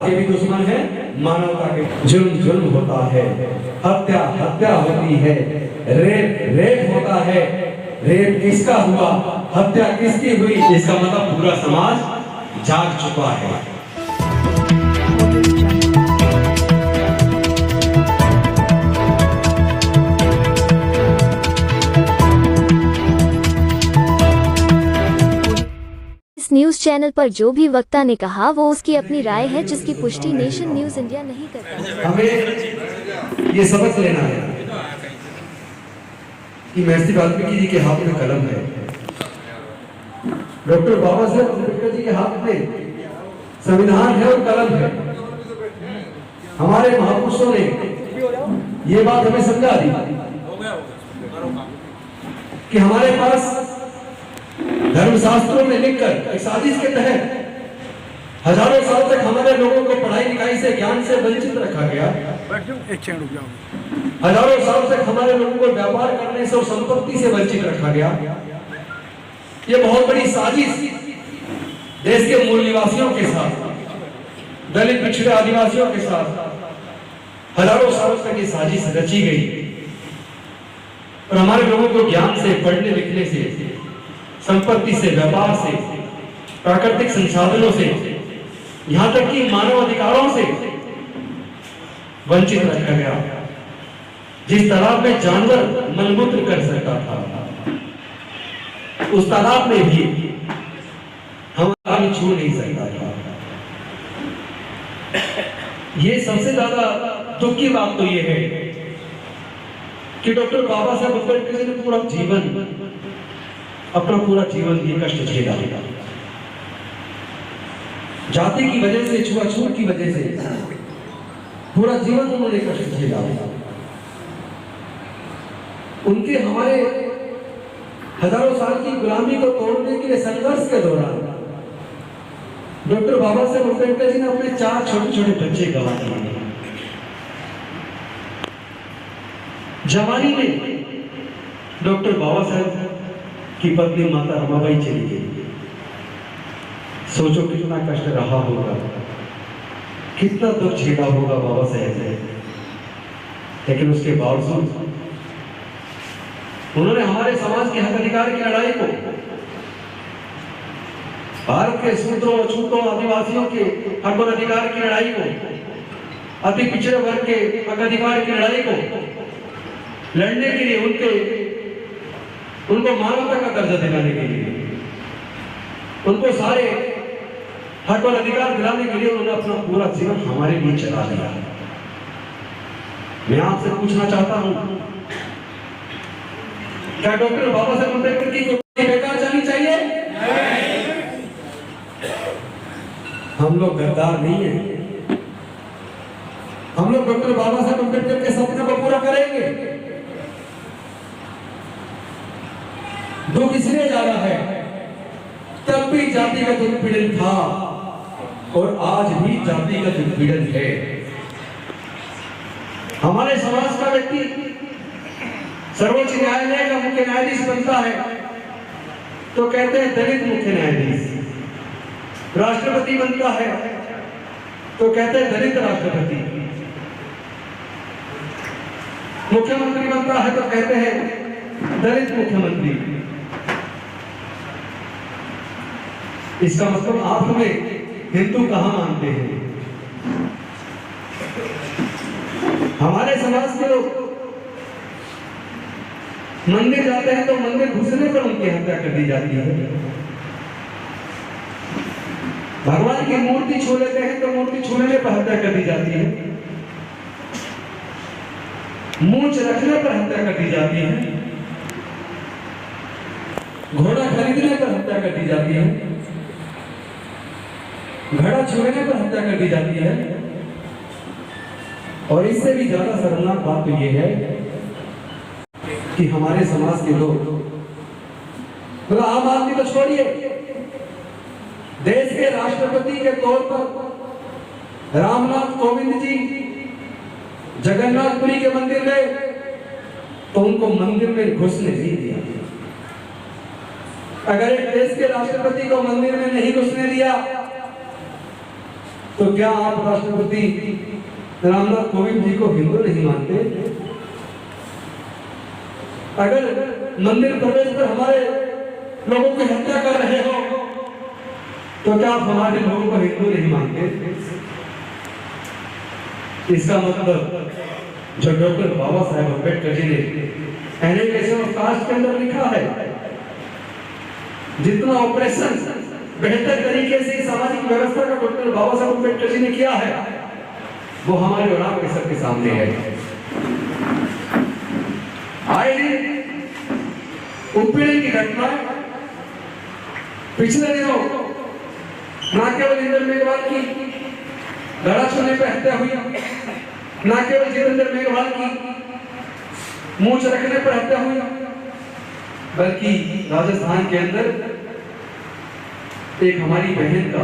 के भी दुश्मन है, मानवता के जुल्म जुल्म होता है, हत्या हत्या होती है, रेप रेप होता है। रेप किसका हुआ, हत्या किसकी हुई, इसका मतलब पूरा समाज जाग चुका है। इस न्यूज चैनल पर जो भी वक्ता ने कहा वो उसकी अपनी राय है, जिसकी पुष्टि नेशन न्यूज इंडिया नहीं करता। हमें ये सबक लेना है कि महर्षि वाल्मीकि जी के हाथ में कलम है, डॉक्टर बाबा साहेब अम्बेडकर जी के हाथ में संविधान है और कलम है। हमारे महापुरुषों ने ये बात हमें समझा दी कि हमारे पास धर्मशास्त्रों में लिखकर एक साजिश के तहत हजारों साल तक हमारे लोगों को पढ़ाई लिखाई से, ज्ञान से वंचित रखा गया। हजारों साल तक हमारे लोगों को व्यापार करने से और संपत्ति से वंचित रखा गया। ये बहुत बड़ी साजिश देश के मूल निवासियों के साथ, दलित पिछड़े आदिवासियों के साथ हजारों सालों तक ये साजिश रची गई और हमारे लोगों को ज्ञान से, पढ़ने लिखने से, संपत्ति से, व्यापार से, प्राकृतिक संसाधनों से, यहां तक कि मानव अधिकारों से वंचित रखा गया। जिस तालाब में जानवर मलमूत्र कर सकता था, उस तालाब में भी हम पानी छू नहीं सकता था। ये सबसे ज्यादा दुख की बात तो ये है कि डॉक्टर बाबा साहब अम्बेडकर जी ने पूरा जीवन, अपना पूरा जीवन ये कष्ट झेला। जाति की वजह से, छुआछूत की वजह से पूरा जीवन उन्होंने कष्ट झेला। उनके हमारे हजारों साल की गुलामी को तोड़ने के लिए संघर्ष के दौरान डॉक्टर बाबा साहेब अम्बेडकर जी ने अपने 4 छोटे छोटे बच्चे गंवा दिए। जवानी में डॉक्टर बाबा साहेब की पत्नी माता रमाबाई चली गई। सोचो कितना कष्ट रहा होगा, कितना दुख झेला होगा बाबा साहेब ने। लेकिन उसके बावजूद उन्होंने हमारे समाज के हक अधिकार की लड़ाई को, भारत के शूद्रों, अछूतों, आदिवासियों के हक और अधिकार की लड़ाई को, अति पिछड़े वर्ग के हक अधिकार की लड़ाई को लड़ने के लिए, उनको मानवता का दर्जा दिलाने के लिए, उनको सारे हक और अधिकार दिलाने के लिए उन्होंने अपना पूरा जीवन हमारे लिए चला दिया। मैं आपसे पूछना चाहता हूं, क्या डॉक्टर बाबा साहेब अम्बेडकर की कोई बेकार जानी चाहिए? हम लोग गद्दार नहीं है। हम लोग डॉक्टर बाबा साहेब अम्बेडकर के सपने को पूरा करेंगे। दुख इसलिए जा रहा है, तब भी जातिगत उत्पीड़न था और आज भी जातिगत उत्पीड़न है। हमारे समाज का व्यक्ति सर्वोच्च न्यायालय का मुख्य न्यायाधीश बनता है तो कहते हैं दलित मुख्य न्यायाधीश, राष्ट्रपति बनता है तो कहते हैं दलित राष्ट्रपति, मुख्यमंत्री बनता है तो कहते हैं दलित मुख्यमंत्री। इसका मतलब आप हमें हिंदू कहां मानते हैं? हमारे समाज के लोग मंदिर जाते हैं तो मंदिर घुसने पर उनकी हत्या कर दी जाती है। भगवान की मूर्ति छू लेते हैं तो मूर्ति छूने पर हत्या कर दी जाती है। मूंछ रखने पर हत्या कर दी जाती है। घोड़ा खरीदने पर हत्या कर दी जाती है। घड़ा छूने पर हत्या कर दी जाती है। और इससे भी ज्यादा शर्मनाक बात तो यह है कि हमारे समाज के लोग, मतलब आम आदमी तो छोड़िए, देश के राष्ट्रपति के तौर पर रामनाथ कोविंद जी जगन्नाथपुरी के मंदिर गए तो उनको मंदिर में घुसने नहीं दिया। अगर एक देश के राष्ट्रपति को मंदिर में नहीं घुसने दिया तो क्या आप राष्ट्रपति रामनाथ कोविंद जी को हिंदू नहीं मानते? अगर मंदिर प्रवेश पर हमारे लोगों की हत्या कर रहे हो तो क्या आप हमारे लोगों को हिंदू नहीं मानते? इसका मतलब जो डॉक्टर बाबा साहेब अम्बेडकर जी ने एनेकेशन ऑफ कास्ट के अंदर लिखा है, जितना ऑपरेशन बेहतर तरीके से सामाजिक व्यवस्था का डॉक्टर बाबा साहेब अम्बेडकर जी ने किया है, वो हमारे और आपके सबके सामने है। आए दिन उत्पीड़न की घटना पिछले दिनों ना केवल इंद्र मेघवाल की गला छूने पर हत्या हुई, ना केवल जितेंद्र मेघवाल की मूंछ रखने पर हत्या हुई, बल्कि राजस्थान के अंदर एक हमारी बहन का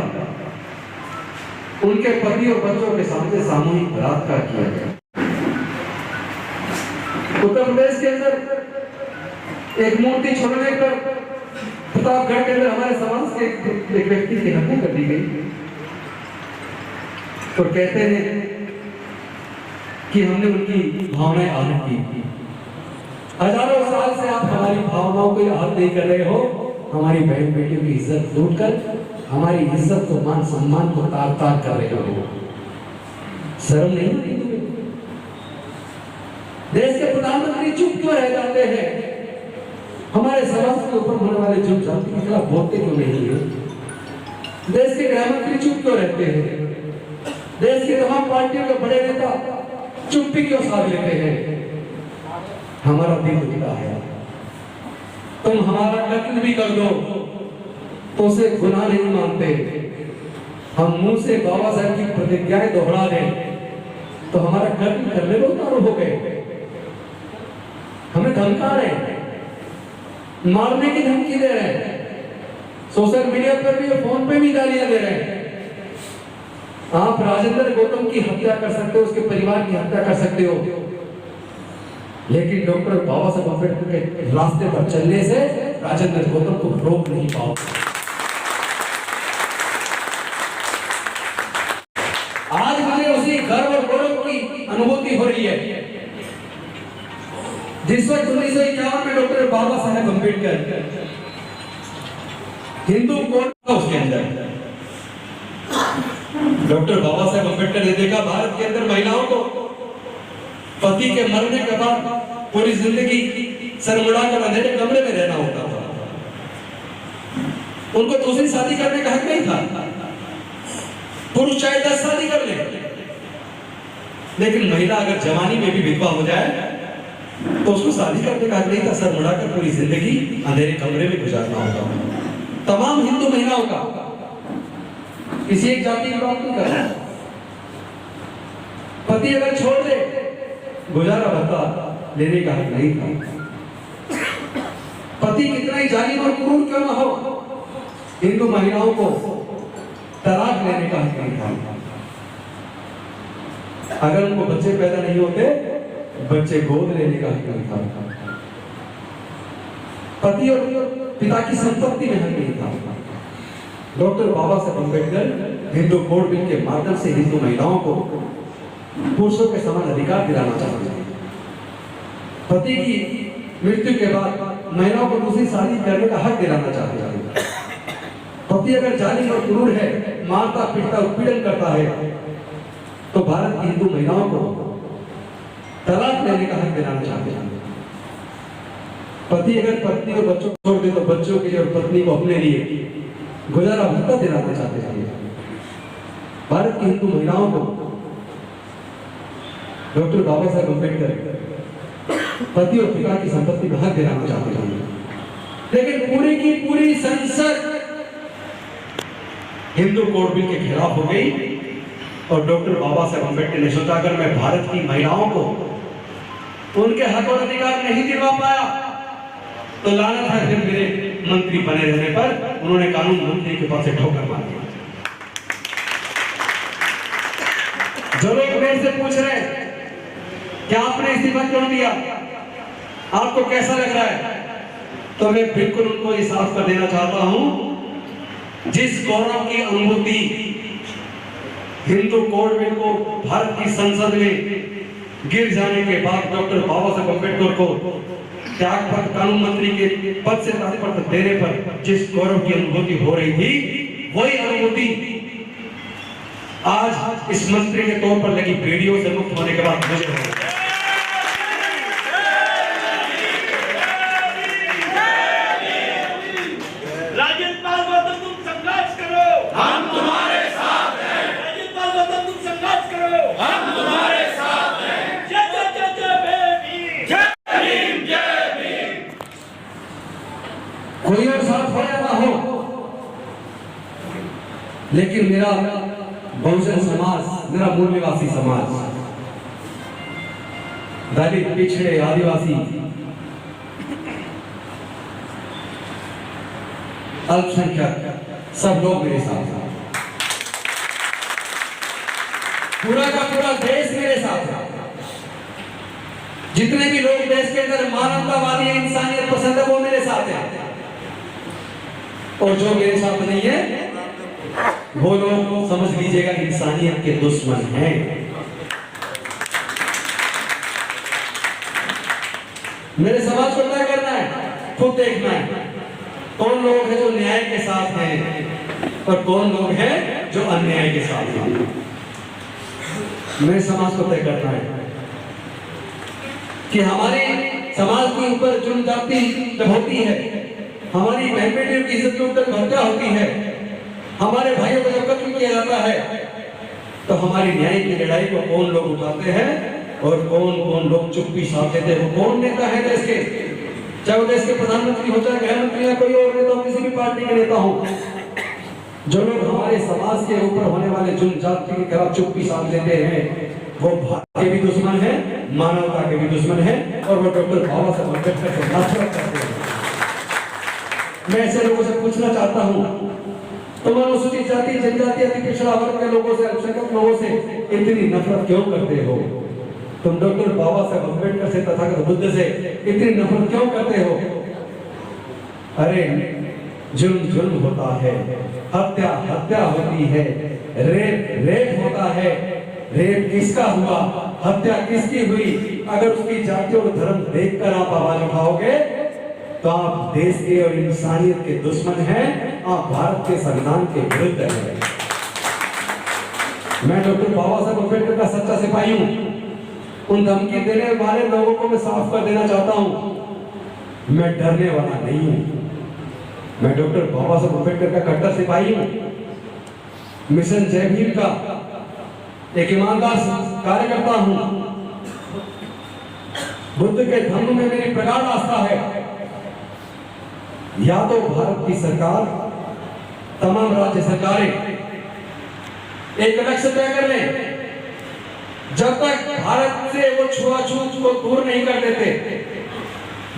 उनके पति और बच्चों के सामने सामूहिक बलात्कार किया गया। उत्तर प्रदेश के अंदर एक मूर्ति छोड़ने पर प्रतापगढ़ के अंदर हमारे समाज के एक व्यक्ति की हत्या कर दी गई। तो कहते हैं कि हमने उनकी भावनाएं आहत की। हजारों साल से आप हमारी भावनाओं को आहत नहीं कर रहे हो, हमारी बहन बेटियों की इज्जत लूट कर हमारी इज्जत को मान सम्मान को तार तार कर रहे हो। शर्म नहीं आती तुम्हें? देश के प्रधानमंत्री चुप क्यों रह जाते हैं? हमारे समाज के ऊपर होने वाले जुल्म जाति के खिलाफ बोलते क्यों नहीं है? देश के गृह मंत्री चुप क्यों रहते हैं? देश की तमाम पार्टियों के बड़े नेता चुप्पी क्यों साध लेते हैं? हमारा दिल दुखता है। तुम हमारा कत्ल भी कर दो तो उसे गुनाह नहीं मानते। हम मुंह से बाबा साहब की प्रतिज्ञाएं दोहरा दें तो हमारा कत्ल करने को उतारू हो गए। हमें धमका रहे, मारने की धमकी दे रहे हैं, सोशल मीडिया पर भी और फोन पे भी गालियां दे रहे हैं। आप राजेंद्र गौतम की हत्या कर सकते हो, उसके परिवार की हत्या कर सकते हो, लेकिन डॉक्टर बाबा साहब अम्बेडकर के रास्ते पर चलने से राजेंद्र गौतम को रोक नहीं पाओगे। आज मुझे उसी गर्व और गौरव की अनुभूति हो रही है जिस वक्त 1951 में डॉक्टर बाबा साहेब अम्बेडकर हिंदू कोड था, उसके अंदर डॉक्टर बाबा साहेब अम्बेडकर ने देखा भारत के अंदर महिलाओं को पति के मरने के बाद पूरी जिंदगी सरमुड़ा कर अंधेरे कमरे में रहना होता था। उनको दूसरी शादी करने का हक नहीं था। पुरुष चाहे 10 शादी कर ले, लेकिन महिला अगर जवानी में भी विधवा हो जाए तो उसको शादी करने का हक नहीं था। सर मुड़ाकर पूरी जिंदगी अंधेरे कमरे में गुजारना होता। तमाम हिंदू महिलाओं का, किसी एक जाति की बात नहीं कर रहा। पति अगर छोड़ दे, गुजारा भत्ता लेने का हक नहीं था। पति कितना ही जालिम और क्रूर क्यों ना हो, हिंदू महिलाओं को तलाक लेने का हक नहीं था। अगर उनको बच्चे पैदा नहीं होते, बच्चे गोद लेने का हक नहीं था। पति और पिता की संपत्ति में हक नहीं था। डॉक्टर बाबा साहब अम्बेडकर हिंदू कोड बिल के माध्यम से हिंदू महिलाओं को पुरुषों के समान अधिकार दिलाना चाहते हैं। पति की मृत्यु के बाद महिलाओं को दूसरी शादी करने का हक दिलाना चाहते हैं। पति अगर जालिम और क्रूर है, मारता पीटता उत्पीड़न करता है, तो भारत की हिंदू महिलाओं को तलाक लेने का हक दिलाना चाहते हैं। पति अगर पत्नी और बच्चों को छोड़ दे तो बच्चों के लिए और पत्नी को अपने लिए गुजारा भत्ता दिलाना चाहते हैं। भारत की हिंदू महिलाओं को डॉक्टर बाबा साहेब अम्बेडकर पति और पिता की संपत्ति में हक दिलाना चाहते हैं। लेकिन पूरी की पूरी संसद हिंदू कोड बिल के खिलाफ हो गई और डॉक्टर बाबा साहेब अम्बेडकर ने सोचा अगर मैं भारत की महिलाओं को उनके हक और अधिकार नहीं दिलवा पाया तो लानत है फिर मेरे मंत्री बने रहने पर। उन्होंने कानून मंत्री के पास से ठोकर मार दी। जो लोग मेरे से पूछ रहे हैं क्या आपने इस्तीफा क्यों दिया, आपको कैसा लग रहा है, तो मैं बिल्कुल उनको ये साफ कर देना चाहता हूं, जिस गौरव की अनुभूति हिंदू कोड बिल को भारत की संसद में गिर जाने के बाद डॉक्टर बाबा साहब अम्बेडकर को त्यागपत्र कानून मंत्री के पद से त्यागपत्र देने पर जिस गौरव की अनुभूति हो रही थी, वही अनुभूति आज इस मंत्री के तौर पर लगी बेड़ियों से मुक्त होने के बाद मुझे हो रही है। कोई और साथ हो या ना हो, लेकिन मेरा बहुजन समाज, मेरा मूल निवासी समाज, दलित, पिछड़े, आदिवासी, अल्पसंख्यक, सब लोग मेरे साथ हैं। पूरा का पूरा देश मेरे साथ है। जितने भी लोग देश के अंदर मानवतावादी, इंसानियत पसंद है, वो मेरे साथ है। और जो मेरे साथ नहीं है, वो लोग समझ लीजिएगा इंसानियत के दुश्मन हैं। मेरे समाज को तय करना है, खुद देखना है कौन लोग हैं जो न्याय के साथ हैं और कौन लोग हैं जो अन्याय के साथ हैं। मेरे समाज को तय करना है कि हमारे समाज के ऊपर जुल्म जाति जब होती है, हमारी बहन बेटियों की इज्जत के ऊपर हत्या होती है, हमारे भाइयों को जब कत्ल किया जाता है, तो हमारी न्याय की लड़ाई को कौन लोग उठाते हैं और कौन कौन लोग चुप्पी साध देते हैं। वो कौन नेता है देश के, चाहे वो देश के प्रधानमंत्री हो, चाहे गृह मंत्री या कोई और नेता, किसी भी पार्टी के नेता हो, जो लोग हमारे समाज के ऊपर होने वाले जुल्म जाति के खिलाफ चुप्पी साध लेते हैं, वो भारत के भी दुश्मन है, मानवता के भी दुश्मन है, और वो डॉक्टर बाबा साहब अम्बेडकर से नफरत करते हैं। मैं ऐसे लोगों से पूछना चाहता हूँ, तुम अनुसूचित जाति, जनजाति, अति पिछड़ा वर्ग के लोगों से, अल्पसंख्यक लोगों से इतनी नफरत क्यों करते हो? तुम डॉक्टर बाबा साहब अम्बेडकर से, तथागत बुद्ध से इतनी नफरत क्यों करते हो? अरे जुल्म जुल्म होता है, हत्या हत्या होती है, रेप रेप होता है। रेप किसका हुआ, हत्या किसकी हुई? अगर उसकी जाति और धर्म देखकर आप आवाज उठाओगे तो आप देश के और इंसानियत के दुश्मन हैं, आप भारत के संविधान के विरुद्ध हैं। मैं डॉक्टर बाबा साहब अम्बेडकर का सच्चा सिपाही हूं। उन धमकी देने वाले लोगों को मैं साफ कर देना चाहता हूं, मैं डरने वाला नहीं हूं। मैं डॉक्टर बाबा साहब अम्बेडकर का कट्टर सिपाही हूं, मिशन जय भीम का एक ईमानदार कार्यकर्ता हूं। बुद्ध के धर्म में मेरी प्रगाढ़ आस्था है। या तो भारत की सरकार, तमाम राज्य सरकारें एक लक्ष्य तय कर लें, जब तक भारत से वो छुआछूत को दूर नहीं कर देते,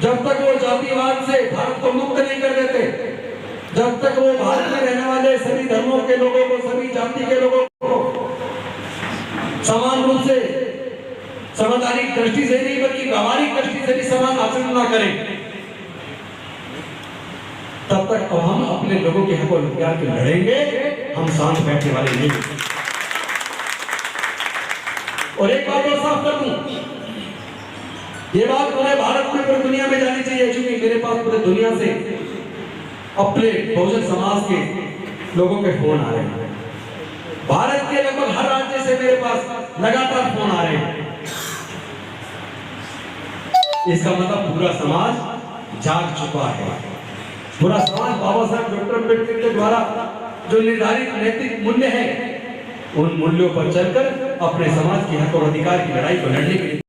जब तक वो जातिवाद से भारत को मुक्त नहीं कर देते, जब तक वो भारत में रहने वाले सभी धर्मों के लोगों को, सभी जाति के लोगों को समान रूप से, संवैधानिक दृष्टि से नहीं बल्कि व्यवहारिक दृष्टि से भी समान आचरण न करें, तब तक तो हम अपने लोगों के हक और अधिकार के लड़ेंगे, हम शांत बैठने वाले नहीं। और एक बात और साफ कर दूं, ये बात पूरे भारत में, पूरी दुनिया में जानी चाहिए, क्योंकि मेरे पास पूरे दुनिया से अपने बहुजन समाज के लोगों के फोन आ रहे हैं। भारत के लगभग हर राज्य से मेरे पास लगातार फोन आ रहे हैं। इसका मतलब पूरा समाज जाग चुका है। पूरा समाज बाबा साहब डॉक्टर अम्बेडकर के द्वारा जो निर्धारित नैतिक मूल्य है, उन मूल्यों पर चलकर अपने समाज के हक और अधिकार की लड़ाई को लड़ने के लिए